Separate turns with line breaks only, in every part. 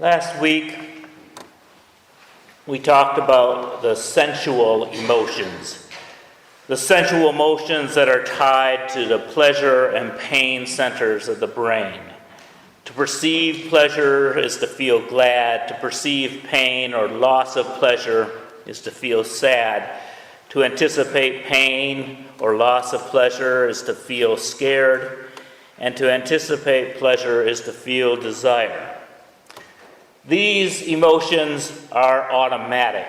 Last week, we talked about the sensual emotions. The sensual emotions that are tied to the pleasure and pain centers of the brain. To perceive pleasure is to feel glad. To perceive pain or loss of pleasure is to feel sad. To anticipate pain or loss of pleasure is to feel scared. And to anticipate pleasure is to feel desire. These emotions are automatic.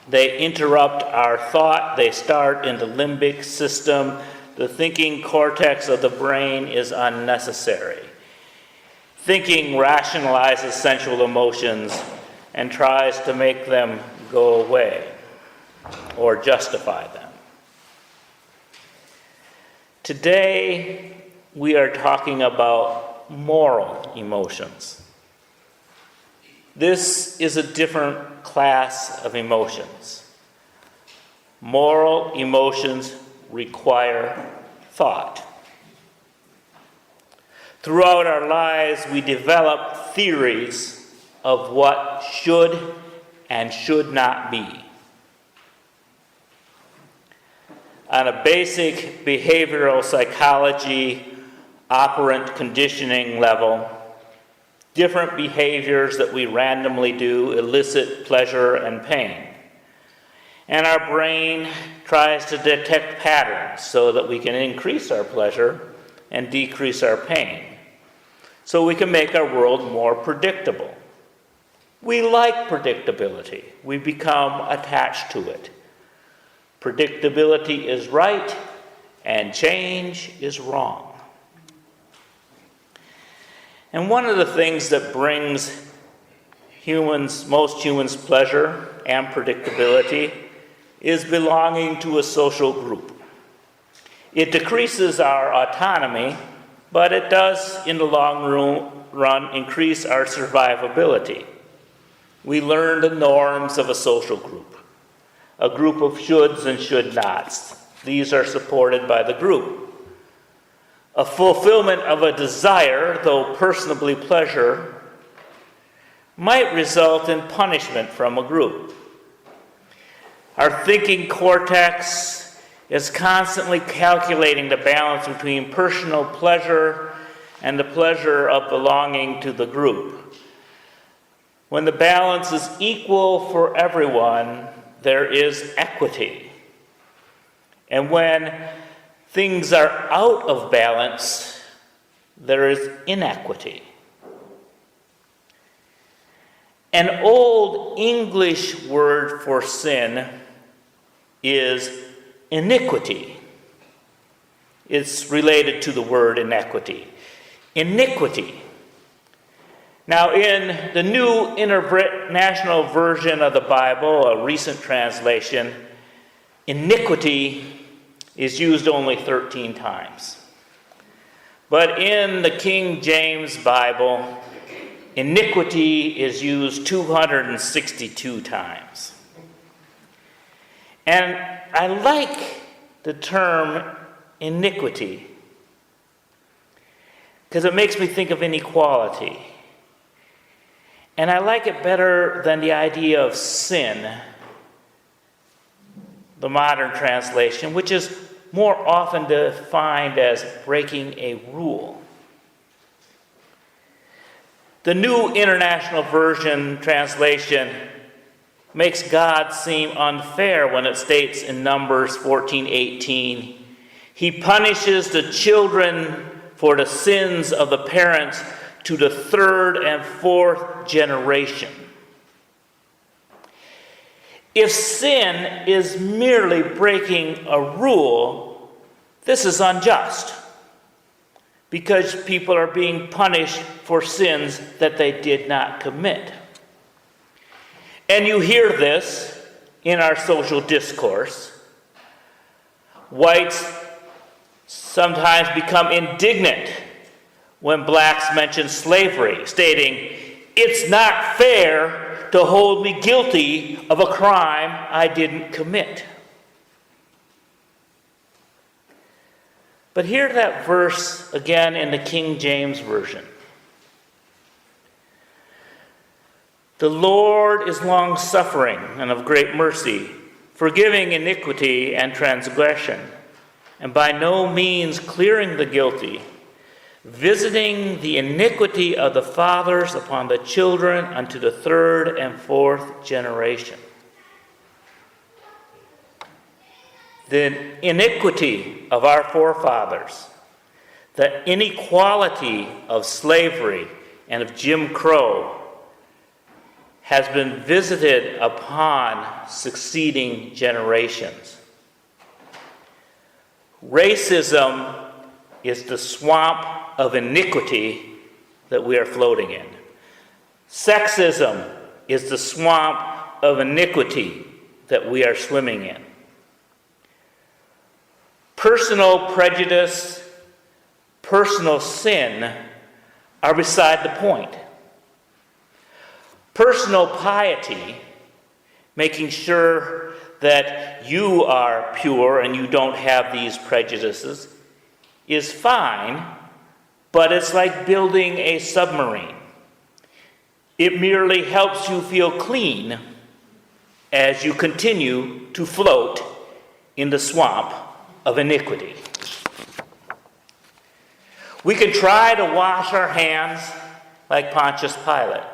They interrupt our thought. They start in the limbic system. The thinking cortex of the brain is unnecessary. Thinking rationalizes sensual emotions and tries to make them go away or justify them. Today, we are talking about moral emotions. This is a different class of emotions. Moral emotions require thought. Throughout our lives, we develop theories of what should and should not be. On a basic behavioral psychology, operant conditioning level, different behaviors that we randomly do elicit pleasure and pain. And our brain tries to detect patterns so that we can increase our pleasure and decrease our pain, so we can make our world more predictable. We like predictability. We become attached to it. Predictability is right, and change is wrong. And one of the things that brings most humans pleasure and predictability is belonging to a social group. It decreases our autonomy, but it does, in the long run, increase our survivability. We learn the norms of a social group, a group of shoulds and should nots. These are supported by the group. A fulfillment of a desire, though personally pleasure, might result in punishment from a group. Our thinking cortex is constantly calculating the balance between personal pleasure and the pleasure of belonging to the group. When the balance is equal for everyone, there is equity. And when things are out of balance, there is inequity. An old English word for sin is iniquity. It's related to the word inequity. Iniquity. Now, in the New International Version of the Bible, a recent translation, iniquity is used only 13 times. But in the King James Bible, iniquity is used 262 times. And I like the term iniquity because it makes me think of inequality. And I like it better than the idea of sin, the modern translation, which is more often defined as breaking a rule. The New International Version translation makes God seem unfair when it states in Numbers 14:18, He punishes the children for the sins of the parents to the third and fourth generation. If sin is merely breaking a rule, this is unjust, because people are being punished for sins that they did not commit. And you hear this in our social discourse. Whites sometimes become indignant when blacks mention slavery, stating, "It's not fair to hold me guilty of a crime I didn't commit." But hear that verse again in the King James Version. The Lord is long-suffering and of great mercy, forgiving iniquity and transgression, and by no means clearing the guilty, visiting the iniquity of the fathers upon the children unto the third and fourth generation. The iniquity of our forefathers, the inequality of slavery and of Jim Crow, has been visited upon succeeding generations. Racism is the swamp of iniquity that we are floating in. Sexism is the swamp of iniquity that we are swimming in. Personal prejudice, personal sin are beside the point. Personal piety, making sure that you are pure and you don't have these prejudices, is fine, but it's like building a submarine. It merely helps you feel clean as you continue to float in the swamp of iniquity. We can try to wash our hands like Pontius Pilate,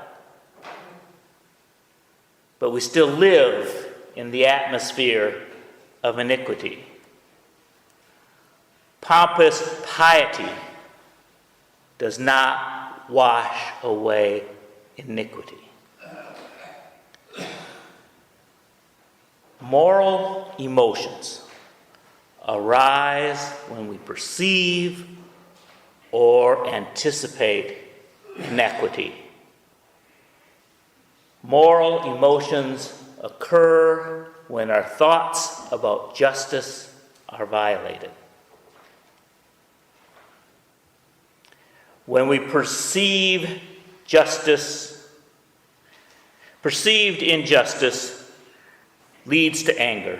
but we still live in the atmosphere of iniquity. Pompous piety does not wash away iniquity. Moral emotions arise when we perceive or anticipate inequity. Moral emotions occur when our thoughts about justice are violated. When we perceive justice, perceived injustice leads to anger.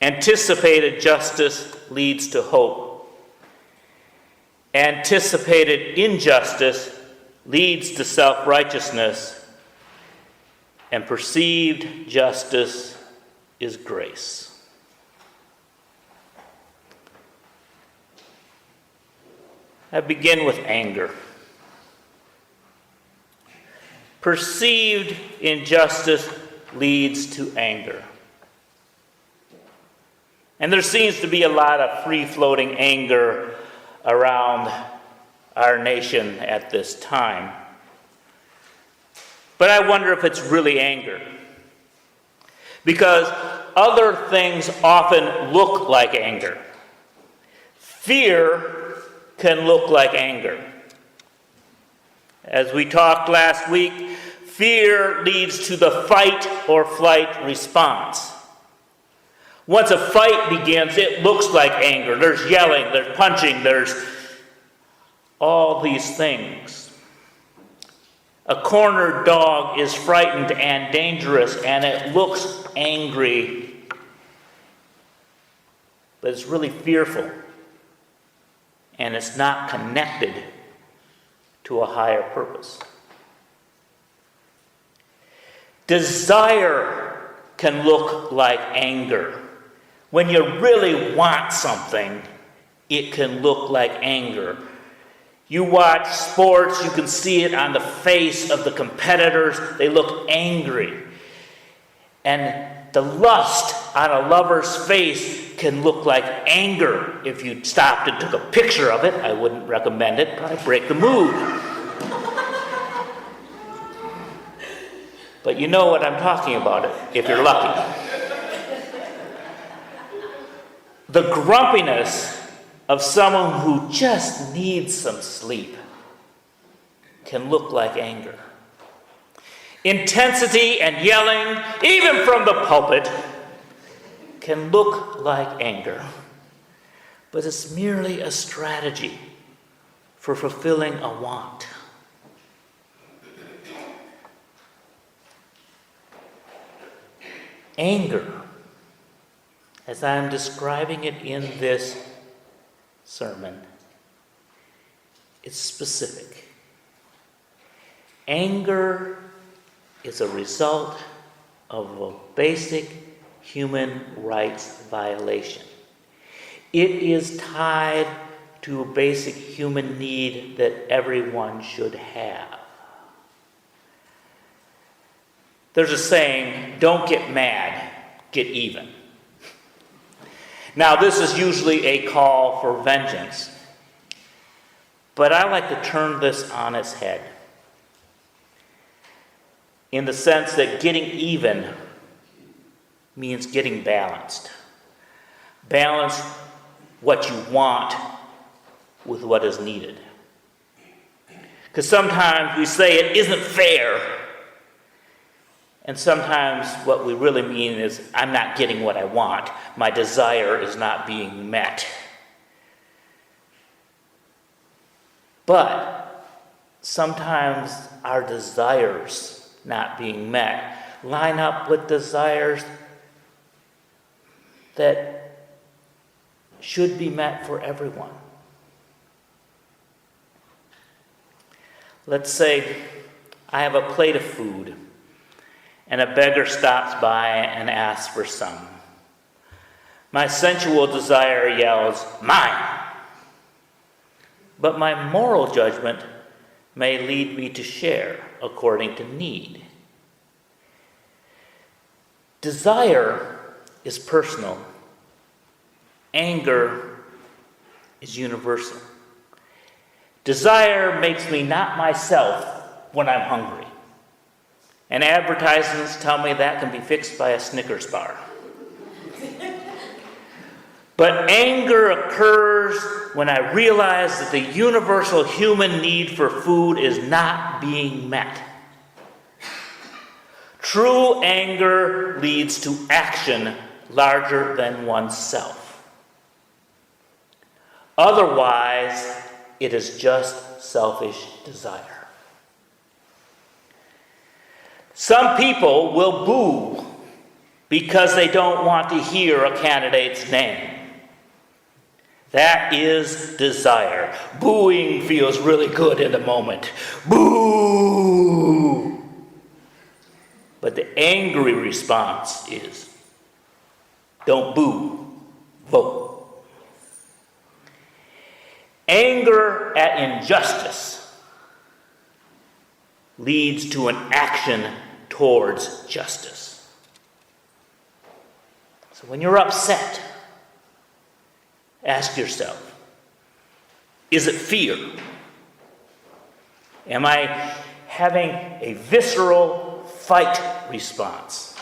Anticipated justice leads to hope. Anticipated injustice leads to self-righteousness. And perceived justice is grace. I begin with anger. Perceived injustice leads to anger. And there seems to be a lot of free-floating anger around our nation at this time. But I wonder if it's really anger. Because other things often look like anger. Fear can look like anger. As we talked last week, fear leads to the fight or flight response. Once a fight begins, it looks like anger. There's yelling, there's punching, there's all these things. A cornered dog is frightened and dangerous, and it looks angry, but it's really fearful, and it's not connected to a higher purpose. Desire can look like anger. When you really want something, it can look like anger. You watch sports, you can see it on the face of the competitors. They look angry. And the lust on a lover's face can look like anger. If you stopped and took a picture of it, I wouldn't recommend it, probably break the mood. But you know what I'm talking about, if you're lucky. The grumpiness of someone who just needs some sleep can look like anger. Intensity and yelling, even from the pulpit, can look like anger. But it's merely a strategy for fulfilling a want. Anger, as I'm describing it in this sermon, it's specific. Anger is a result of a basic human rights violation. It is tied to a basic human need that everyone should have. There's a saying, don't get mad, get even. Now, this is usually a call for vengeance, but I like to turn this on its head in the sense that getting even means getting balanced. Balance what you want with what is needed. Because sometimes we say it isn't fair, and sometimes what we really mean is I'm not getting what I want. My desire is not being met. But sometimes our desires not being met line up with desires that should be met for everyone. Let's say I have a plate of food and a beggar stops by and asks for some. My sensual desire yells, "Mine!" But my moral judgment may lead me to share according to need. Desire is personal. Anger is universal. Desire makes me not myself when I'm hungry. And advertisements tell me that can be fixed by a Snickers bar. But anger occurs when I realize that the universal human need for food is not being met. True anger leads to action larger than oneself. Otherwise, it is just selfish desire. Some people will boo because they don't want to hear a candidate's name. That is desire. Booing feels really good in the moment. Boo! But the angry response is, don't boo, vote. Anger at injustice leads to an action towards justice. So when you're upset, ask yourself, is it fear? Am I having a visceral fight response?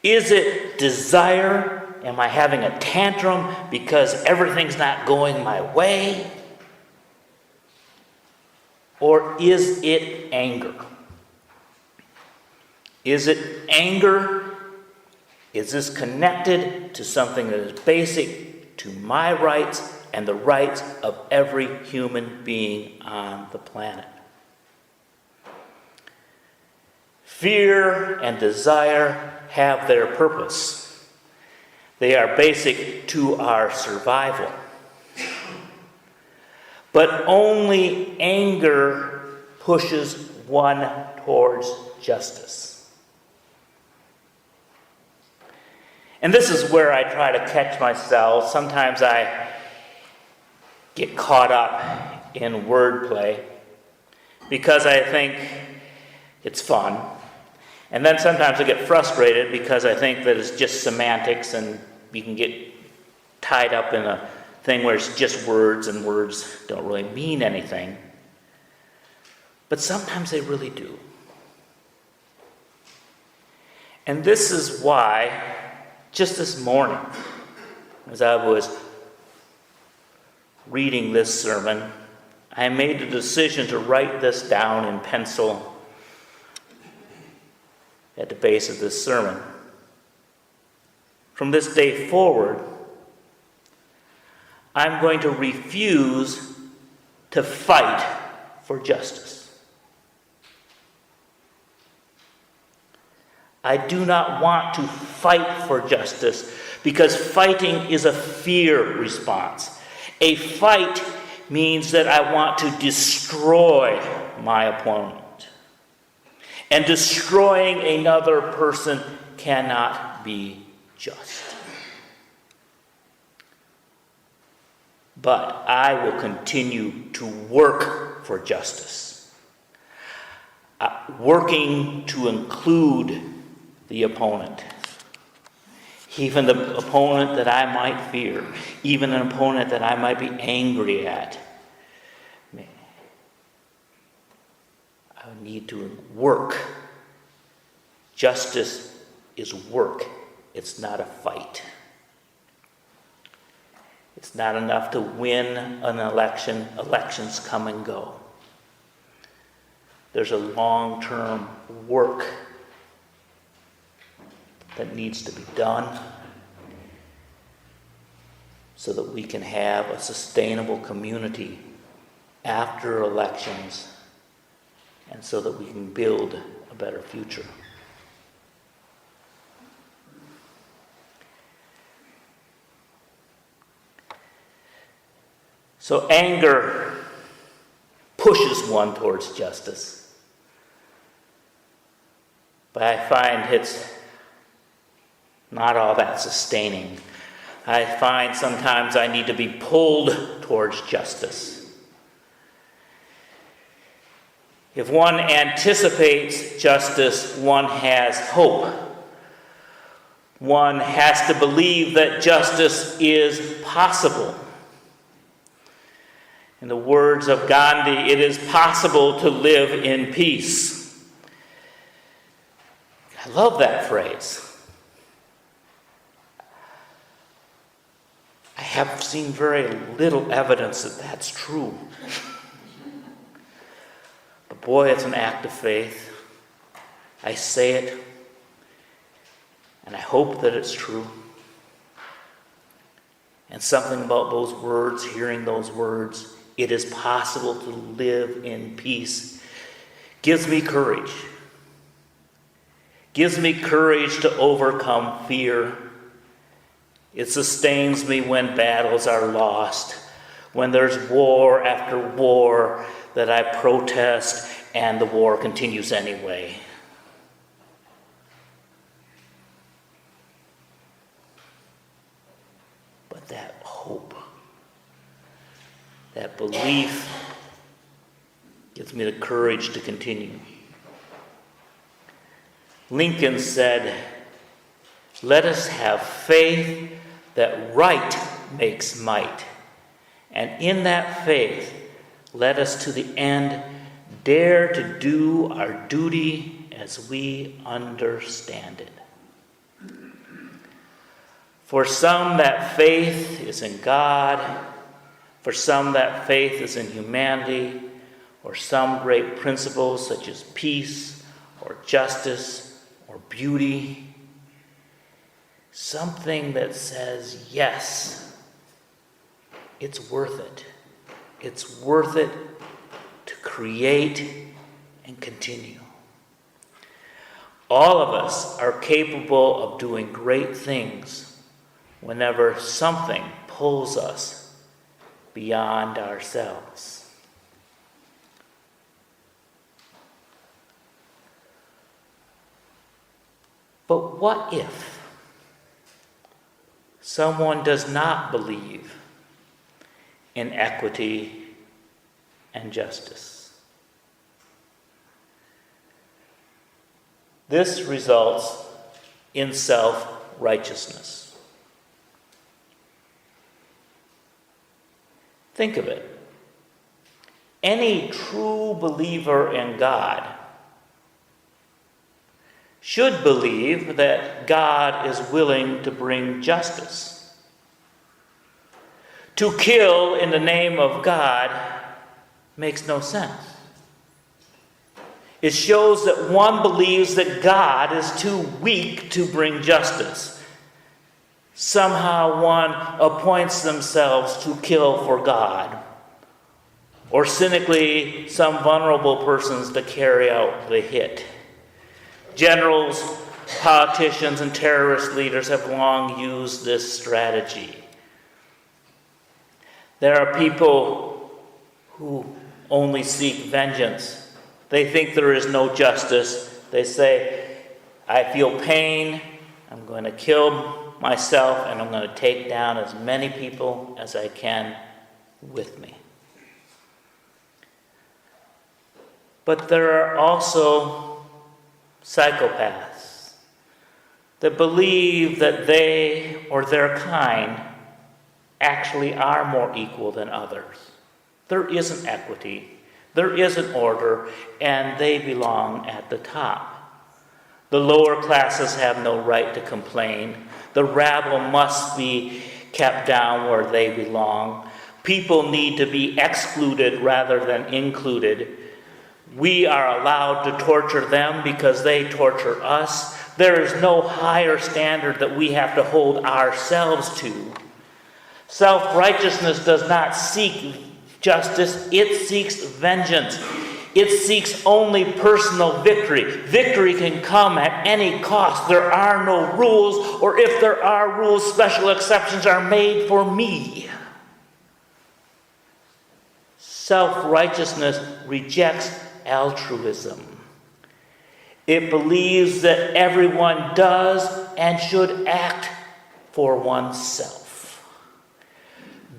Is it desire? Am I having a tantrum because everything's not going my way? Or is it anger? Is it anger? Is this connected to something that is basic to my rights and the rights of every human being on the planet? Fear and desire have their purpose. They are basic to our survival. But only anger pushes one towards justice. And this is where I try to catch myself. Sometimes I get caught up in wordplay because I think it's fun. And then sometimes I get frustrated because I think that it's just semantics and you can get tied up in a thing where it's just words and words don't really mean anything. But sometimes they really do. And this is why, just this morning, as I was reading this sermon, I made the decision to write this down in pencil at the base of this sermon. From this day forward, I'm going to refuse to fight for justice. I do not want to fight for justice because fighting is a fear response. A fight means that I want to destroy my opponent. and destroying another person cannot be just. But I will continue to work for justice, working to include the opponent, even the opponent that I might fear, even an opponent that I might be angry at. I need to work. Justice is work. It's not a fight. It's not enough to win an election. Elections come and go. There's a long-term work that needs to be done so that we can have a sustainable community after elections and so that we can build a better future. So anger pushes one towards justice. But I find it's not all that sustaining. I find sometimes I need to be pulled towards justice. If one anticipates justice, one has hope. One has to believe that justice is possible. In the words of Gandhi, it is possible to live in peace. I love that phrase. I have seen very little evidence that that's true. But boy, it's an act of faith. I say it, and I hope that it's true. And something about those words, hearing those words, it is possible to live in peace, gives me courage. Gives me courage to overcome fear. It sustains me when battles are lost, when there's war after war that I protest and the war continues anyway. But that hope, that belief gives me the courage to continue. Lincoln said, "Let us have faith that right makes might, and in that faith, let us to the end dare to do our duty as we understand it." For some, that faith is in God. For some, that faith is in humanity, or some great principles such as peace, or justice, or beauty. Something that says, yes, it's worth it. It's worth it to create and continue. All of us are capable of doing great things whenever something pulls us beyond ourselves. But what if someone does not believe in equity and justice? This results in self-righteousness. Think of it. Any true believer in God should believe that God is willing to bring justice. To kill in the name of God makes no sense. It shows that one believes that God is too weak to bring justice. Somehow one appoints themselves to kill for God, or cynically some vulnerable persons to carry out the hit. Generals, politicians, and terrorist leaders have long used this strategy. There are people who only seek vengeance. They think there is no justice. They say, I feel pain, I'm going to kill myself, and I'm going to take down as many people as I can with me. But there are also psychopaths that believe that they or their kind actually are more equal than others. There isn't equity, there isn't order, and they belong at the top. The lower classes have no right to complain. The rabble must be kept down where they belong. People need to be excluded rather than included. We are allowed to torture them because they torture us. There is no higher standard that we have to hold ourselves to. Self-righteousness does not seek justice, it seeks vengeance. It seeks only personal victory. Victory can come at any cost. There are no rules, or if there are rules, special exceptions are made for me. Self-righteousness rejects altruism. It believes that everyone does and should act for oneself.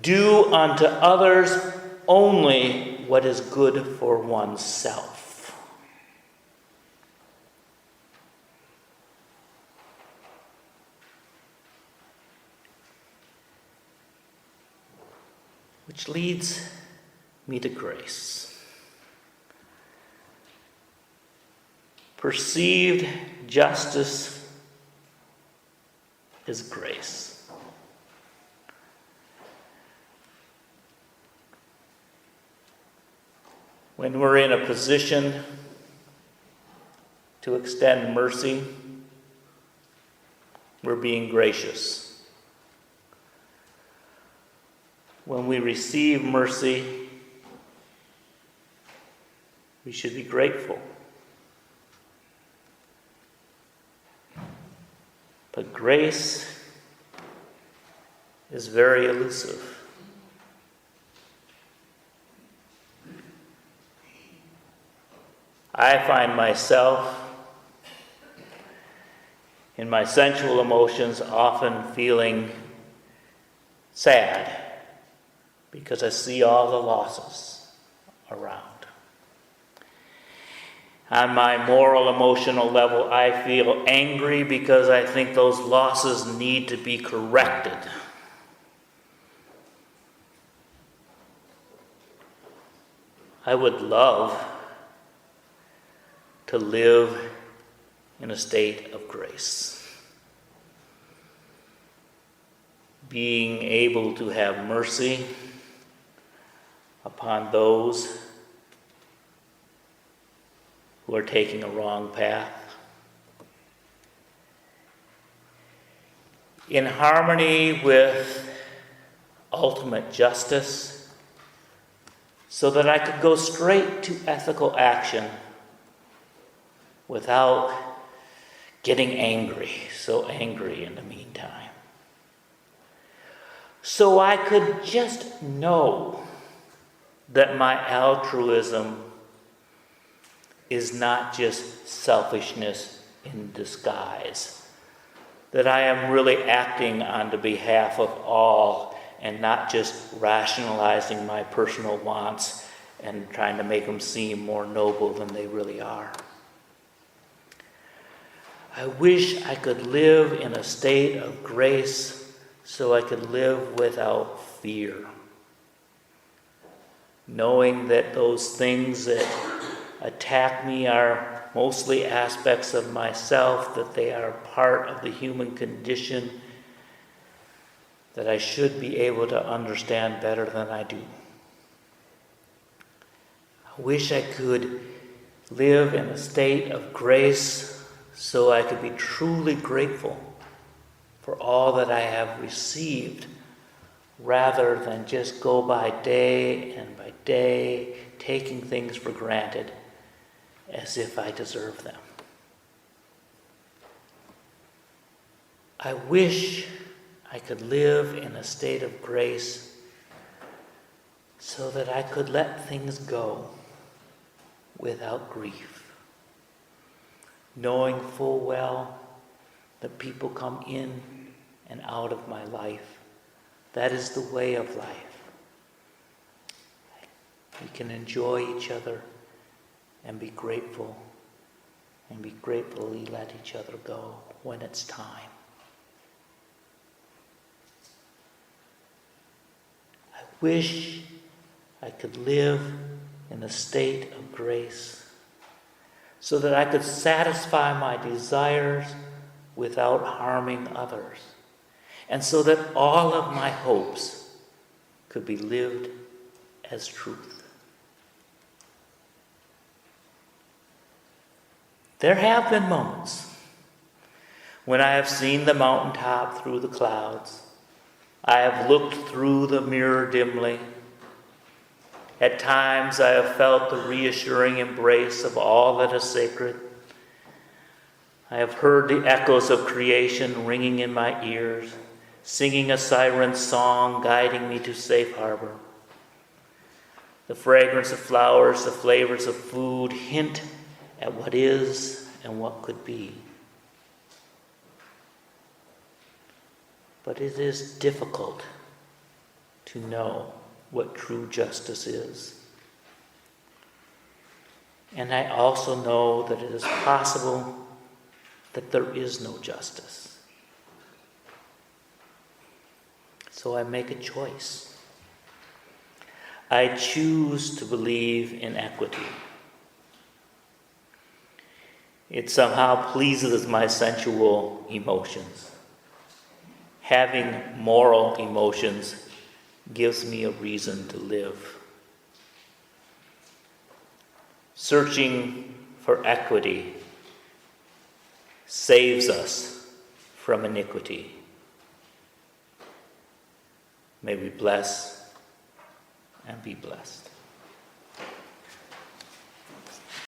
Do unto others only what is good for oneself. Which leads me to grace. Perceived justice is grace. When we're in a position to extend mercy, we're being gracious. When we receive mercy, we should be grateful. But grace is very elusive. I find myself in my sensual emotions often feeling sad because I see all the losses around. On my moral, emotional level, I feel angry because I think those losses need to be corrected. I would love to live in a state of grace. Being able to have mercy upon those who are taking a wrong path. In harmony with ultimate justice, so that I could go straight to ethical action without getting angry, so angry in the meantime. So I could just know that my altruism is not just selfishness in disguise, that I am really acting on the behalf of all and not just rationalizing my personal wants and trying to make them seem more noble than they really are. I wish I could live in a state of grace so I could live without fear, knowing that those things that attack me are mostly aspects of myself, that they are part of the human condition, that I should be able to understand better than I do. I wish I could live in a state of grace so I could be truly grateful for all that I have received, rather than just go by day taking things for granted as if I deserve them. I wish I could live in a state of grace so that I could let things go without grief. knowing full well that people come in and out of my life. That is the way of life. We can enjoy each other and be grateful gratefully let each other go when it's time. I wish I could live in a state of grace so that I could satisfy my desires without harming others, and so that all of my hopes could be lived as truth. There have been moments when I have seen the mountaintop through the clouds. I have looked through the mirror dimly. At times I have felt the reassuring embrace of all that is sacred. I have heard the echoes of creation ringing in my ears, singing a siren's song, guiding me to safe harbor. The fragrance of flowers, the flavors of food hint at what is and what could be. But it is difficult to know what true justice is. And I also know that it is possible that there is no justice. So I make a choice. I choose to believe in equity. It somehow pleases my sensual emotions. Having moral emotions gives me a reason to live. Searching for equity saves us from iniquity. May we bless and be blessed.